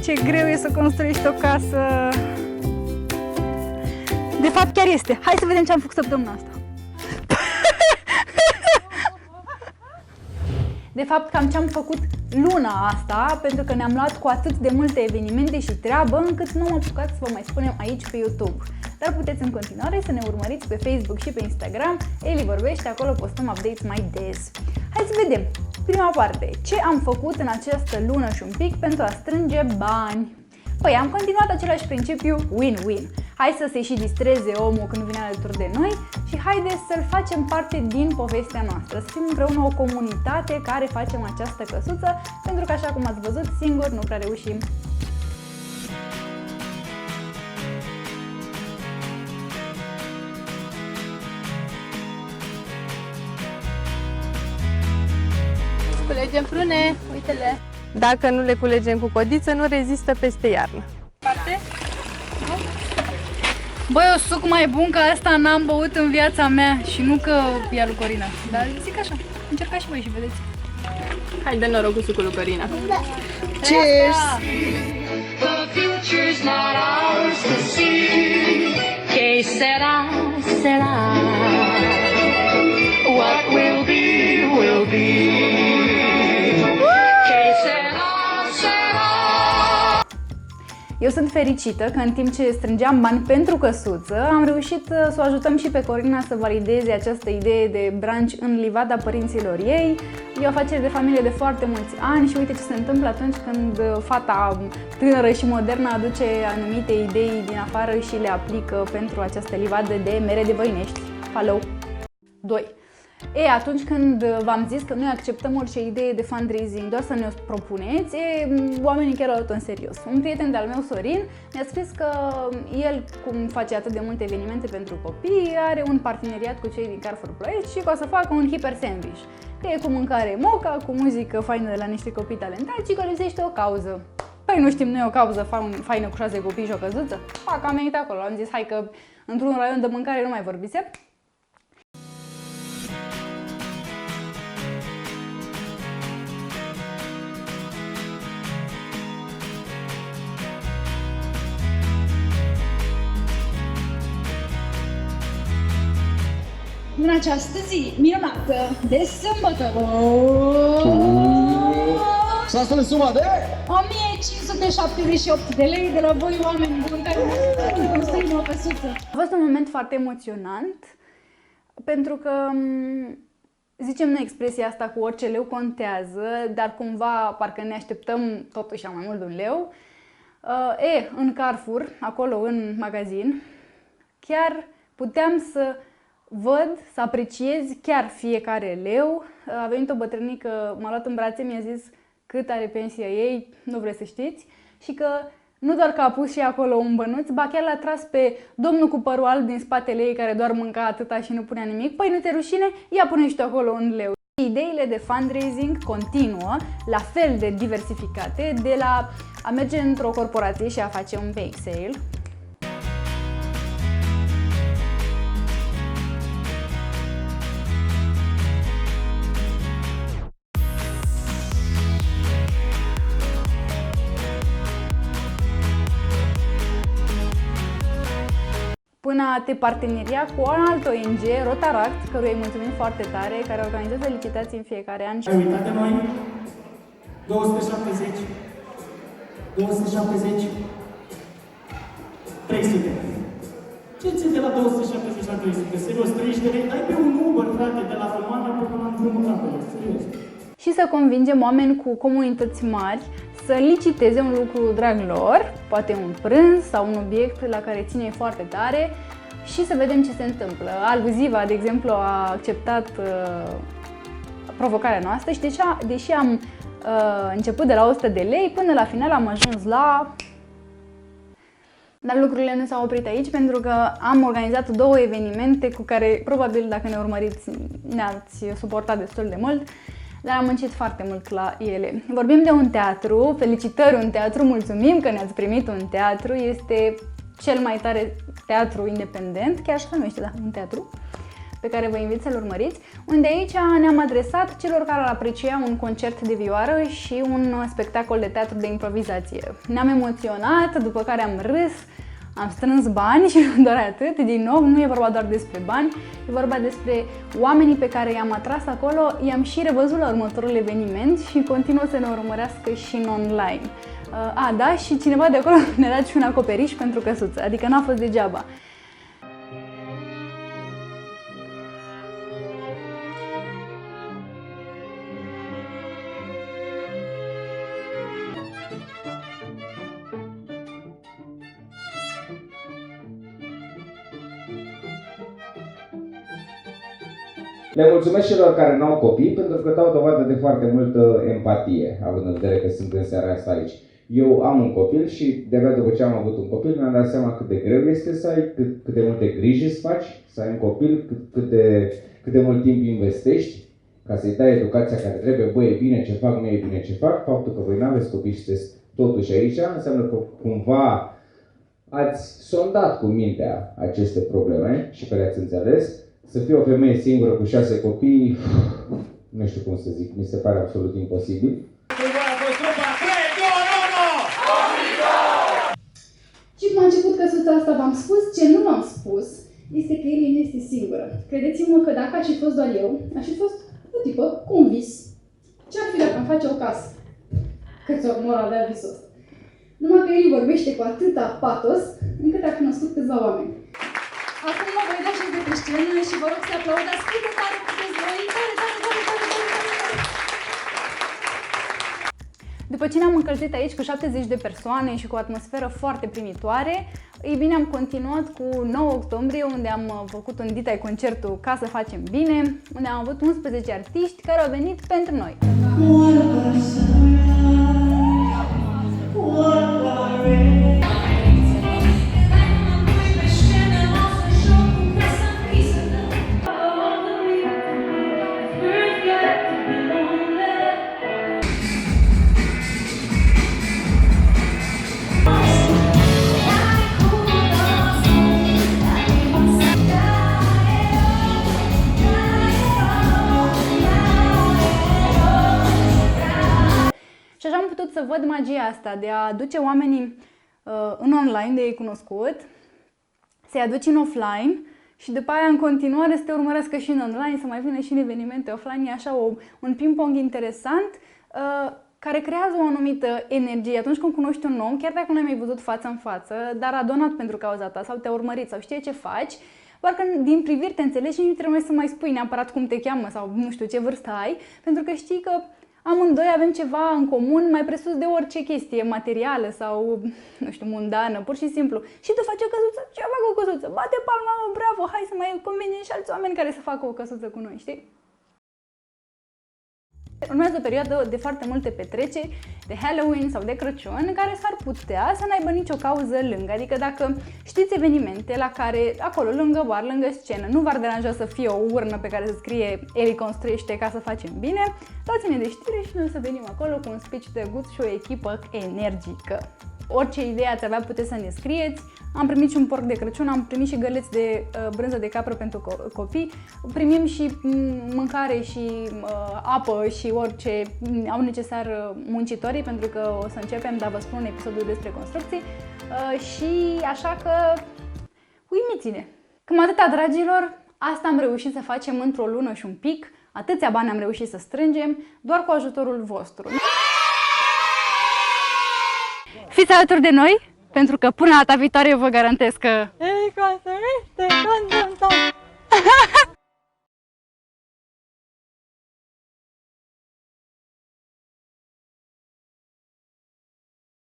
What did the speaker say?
Ce greu e să construiești o casă. De fapt chiar este. Hai să vedem ce am făcut săptămâna asta. De fapt cam ce am făcut luna asta, pentru că ne-am luat cu atât de multe evenimente și treabă încât nu am apucat să vă mai spunem aici pe YouTube. Dar puteți în continuare să ne urmăriți pe Facebook și pe Instagram. Eli vorbește, acolo postăm updates mai des. Hai să vedem. Prima parte. Ce am făcut în această lună și un pic pentru a strânge bani? Păi am continuat același principiu win-win. Hai să se și distreze omul când vine alături de noi și haideți să-l facem parte din povestea noastră. Să fim împreună o comunitate care facem această căsuță, pentru că așa cum ați văzut, singur nu prea reușim. Culegem prune, uite-le. Dacă nu le culegem cu codiță, nu rezistă peste iarnă. Parte? Băi, o suc mai bun ca asta n-am băut în viața mea și nu că e lui Corina, dar zic așa, încercați și voi și vedeți. Hai, dă noroc cu sucul lui Corina. Cheers! The future's not ours to see. Que sera, sera. What will be, will be. Que sera, sera. Eu sunt fericită că în timp ce strângeam bani pentru căsuță, am reușit să o ajutăm și pe Corina să valideze această idee de brunch în livada părinților ei. E o afacere de familie de foarte mulți ani și uite ce se întâmplă atunci când fata tânără și modernă aduce anumite idei din afară și le aplică pentru această livadă de mere de Băinești. Follow! 2. Atunci când v-am zis că noi acceptăm orice idee de fundraising, doar să ne o propuneți, oamenii chiar au luat în serios. Un prieten de-al meu, Sorin, mi-a scris că el, cum face atât de multe evenimente pentru copii, are un parteneriat cu cei din Carrefour Ploiești și că o să facă un hiper sandwich. Că e cu mâncare moca, cu muzică faină de la niște copii talentați și că lipsește o cauză. Păi nu știm noi o cauză faină cu 6 copii și o căsuță? Fac, am venit acolo, am zis hai că într-un raion de mâncare nu mai vorbise. În această zi minunată de sâmbătă S-a strâns suma de 1578 de lei de la voi, oameni buni care ne construim o căsuță. A fost un moment foarte emoționant, pentru că zicem noi expresia asta cu orice leu contează, dar cumva parcă ne așteptăm totuși la mai mult de un leu. În Carrefour, acolo în magazin, chiar puteam să văd, să apreciez chiar fiecare leu. A venit o bătrânică, m-a luat în brațe, mi-a zis cât are pensia ei, nu vreți să știți, și că nu doar că a pus și acolo un bănuț, ba chiar l-a tras pe domnul cu părul alb din spatele ei care doar mânca atâta și nu punea nimic. Păi nu te rușine? Ia pune și tu acolo un leu. Ideile de fundraising continuă, la fel de diversificate, de la a merge într-o corporație și a face un bake sale, până a te parteneria cu un alt ONG, Rotaract, căruia îi mulțumim foarte tare, care organizează licitații în fiecare an. Ai uitat de noi? 270, 270, 300. Ce ți de la 270 la 300? Serios, 30 de lei? Dai pe un Uber, frate, de la Romana până la drumul Campelor, serios. Și să convingem oameni cu comunități mari să liciteze un lucru drag lor, poate un prânz sau un obiect la care ține foarte tare, și să vedem ce se întâmplă. Aluziva, de exemplu, a acceptat provocarea noastră și deși am început de la 100 de lei, până la final am ajuns la... Dar lucrurile nu s-au oprit aici, pentru că am organizat 2 evenimente cu care, probabil, dacă ne urmăriți, ne-ați suportat destul de mult, dar am muncit foarte mult la ele. Vorbim de un teatru, felicitări un teatru, mulțumim că ne-ați primit un teatru, este cel mai tare teatru independent, chiar așa numește, da, un teatru, pe care vă invit să-l urmăriți, unde aici ne-am adresat celor care ar aprecia un concert de vioară și un spectacol de teatru de improvizație. Ne-am emoționat, după care am râs, am strâns bani și nu doar atât. Din nou, nu e vorba doar despre bani, e vorba despre oamenii pe care i-am atras acolo, i-am și revăzut la următorul eveniment și continuă să ne urmărească și în online. Da, și cineva de acolo ne-a dat și un acoperiș pentru căsuță, adică n-a fost degeaba. Le mulțumesc celor care n-au copii pentru că dau dovadă de foarte multă empatie, având în vedere că sunt în seara asta aici. Eu am un copil și de-abia după ce am avut un copil mi-am dat seama cât de greu este să ai, cât de multe griji îți faci, să ai un copil, cât de mult timp investești ca să-i dai educația care trebuie. Băi, e bine ce fac, nu e bine ce fac. Faptul că voi n-aveți copii și sunteți totuși aici înseamnă că cumva ați sondat cu mintea aceste probleme și că le-ați înțeles. Să fie o femeie singură cu 6 copii, nu știu cum să zic, mi se pare absolut imposibil. Și cum a început căsuța asta, v-am spus, ce nu v-am spus, este că el nu este singură. Credeți-mă că dacă aș fi fost doar eu, aș fi fost o tipă cu un vis. Ce-ar fi dacă îmi face o casă? Câți ori mor avea visul ăsta. Numai că el vorbește cu atâta patos, încât a cunoscut câțiva oameni. Acum mă voi da și de pe scenă și vă rog să aplaudați cât de tare puteți voi. Tare. După ce ne-am încălzit aici cu 70 de persoane și cu o atmosferă foarte primitoare, ei bine, am continuat cu 9 octombrie, unde am făcut un dita concertul Ca să facem bine, unde am avut 11 artiști care au venit pentru noi. Și așa am putut să văd magia asta de a aduce oamenii în online, de ei cunoscut, să-i aduci în offline și după aia în continuare să te urmărească și în online, să mai vină și în evenimente offline. E așa un ping-pong interesant care creează o anumită energie atunci când cunoști un om, chiar dacă nu l-ai mai văzut față în față, dar a donat pentru cauza ta sau te-a urmărit sau știe ce faci, parcă din priviri te înțelegi și nu trebuie să mai spui neapărat cum te cheamă sau nu știu ce vârstă ai, pentru că știi că amândoi avem ceva în comun mai presus de orice chestie materială sau, nu știu, mundană, pur și simplu. Și tu faci o căsuță, ce fac o căsuță? Bate palma, bravo, hai să mai convenim și alți oameni care să facă o căsuță cu noi, știi? Urmează o perioadă de foarte multe petreceri, de Halloween sau de Crăciun, în care s-ar putea să n-aibă nicio cauză lângă. Adică dacă știți evenimente la care, acolo, lângă bar, lângă scenă, nu v-ar deranja să fie o urnă pe care să scrie Eli construiește ca să facem bine, dați-ne de știre și noi să venim acolo cu un speech drăguț și o echipă energică. Orice idee ați avea, puteți să ne scrieți. Am primit și un porc de Crăciun, am primit și găleți de brânză de capră pentru copii, primim și mâncare și apă și orice au necesar muncitorii, pentru că o să începem, dar vă spun, un episodul despre construcții. Și așa că uimiți-ne! Cam atâta, dragilor, asta am reușit să facem într-o lună și un pic, atâția bani am reușit să strângem, doar cu ajutorul vostru. Fiți alături de noi, pentru că până data viitoare eu vă garantez că... Ei, construiește, consumăm!